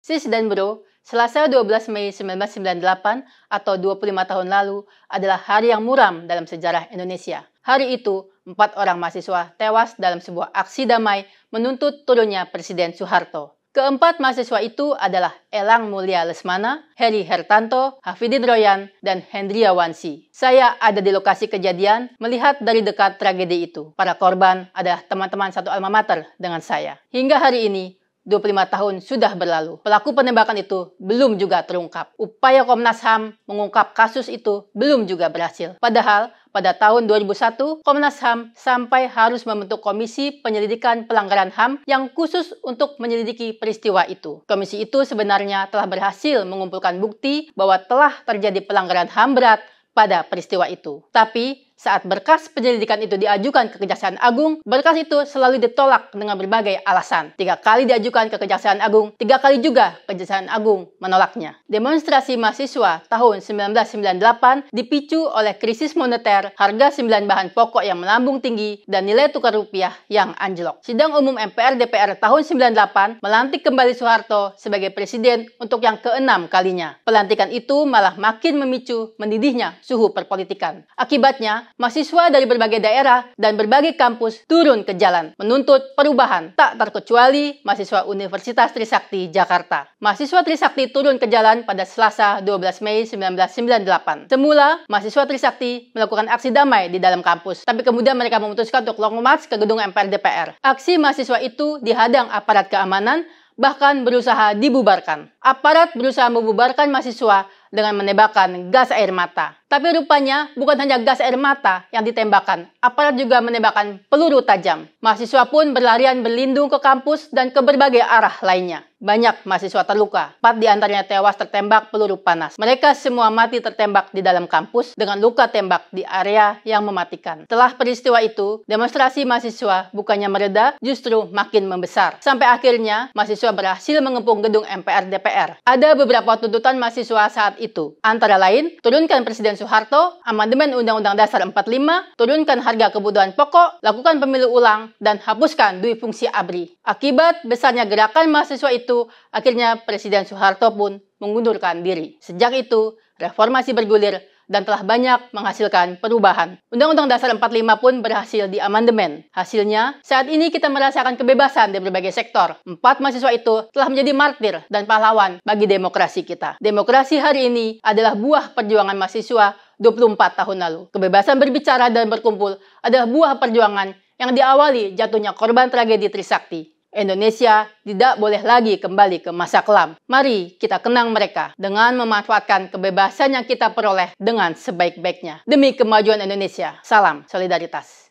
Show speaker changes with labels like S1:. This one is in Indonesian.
S1: Sis dan Bro, Selasa 12 Mei 1998 atau 25 tahun lalu adalah hari yang muram dalam sejarah Indonesia. Hari itu, 4 orang mahasiswa tewas dalam sebuah aksi damai menuntut turunnya Presiden Soeharto. Keempat mahasiswa itu adalah Elang Mulia Lesmana, Heri Hertanto, Hafidin Royan, dan Hendriawansi. Saya ada di lokasi kejadian melihat dari dekat tragedi itu. Para korban adalah teman-teman satu alma mater dengan saya. Hingga hari ini, 25 tahun sudah berlalu. Pelaku penembakan itu belum juga terungkap. Upaya Komnas HAM mengungkap kasus itu belum juga berhasil. Padahal, pada tahun 2001, Komnas HAM sampai harus membentuk komisi penyelidikan pelanggaran HAM yang khusus untuk menyelidiki peristiwa itu. Komisi itu sebenarnya telah berhasil mengumpulkan bukti bahwa telah terjadi pelanggaran HAM berat pada peristiwa itu. Tapi, saat berkas penyelidikan itu diajukan ke Kejaksaan Agung, berkas itu selalu ditolak dengan berbagai alasan. 3 kali diajukan ke Kejaksaan Agung, 3 kali juga Kejaksaan Agung menolaknya. Demonstrasi mahasiswa tahun 1998 dipicu oleh krisis moneter, harga 9 bahan pokok yang melambung tinggi, dan nilai tukar rupiah yang anjlok. Sidang umum MPR DPR tahun 98 melantik kembali Soeharto sebagai presiden untuk yang ke-6 kalinya. Pelantikan itu malah makin memicu mendidihnya suhu perpolitikan. Akibatnya, mahasiswa dari berbagai daerah dan berbagai kampus turun ke jalan menuntut perubahan, tak terkecuali mahasiswa Universitas Trisakti Jakarta. Mahasiswa Trisakti turun ke jalan pada Selasa 12 Mei 1998. Semula, mahasiswa Trisakti melakukan aksi damai di dalam kampus, tapi kemudian mereka memutuskan untuk long march ke gedung MPR DPR. Aksi mahasiswa itu dihadang aparat keamanan, bahkan berusaha dibubarkan. Aparat berusaha membubarkan mahasiswa dengan menembakkan gas air mata. Tapi rupanya bukan hanya gas air mata yang ditembakkan, aparat juga menembakkan peluru tajam. Mahasiswa pun berlarian berlindung ke kampus dan ke berbagai arah lainnya. Banyak mahasiswa terluka, 4 diantaranya tewas tertembak peluru panas. Mereka semua mati tertembak di dalam kampus dengan luka tembak di area yang mematikan. Setelah peristiwa itu, demonstrasi mahasiswa bukannya mereda, justru makin membesar. Sampai akhirnya, mahasiswa berhasil mengepung gedung MPR DPR. Ada beberapa tuntutan mahasiswa saat itu, antara lain, turunkan Presiden Soeharto, amandemen Undang-Undang Dasar 45, turunkan harga kebutuhan pokok, lakukan pemilu ulang, dan hapuskan dui fungsi ABRI. Akibat besarnya gerakan mahasiswa itu, akhirnya Presiden Soeharto pun mengundurkan diri. Sejak itu, reformasi bergulir dan telah banyak menghasilkan perubahan. Undang-Undang Dasar 45 pun berhasil diamandemen. Hasilnya, saat ini kita merasakan kebebasan di berbagai sektor. 4 mahasiswa itu telah menjadi martir dan pahlawan bagi demokrasi kita. Demokrasi hari ini adalah buah perjuangan mahasiswa 24 tahun lalu. Kebebasan berbicara dan berkumpul adalah buah perjuangan yang diawali jatuhnya korban tragedi Trisakti. Indonesia tidak boleh lagi kembali ke masa kelam. Mari kita kenang mereka dengan memanfaatkan kebebasan yang kita peroleh dengan sebaik-baiknya. Demi kemajuan Indonesia, salam solidaritas.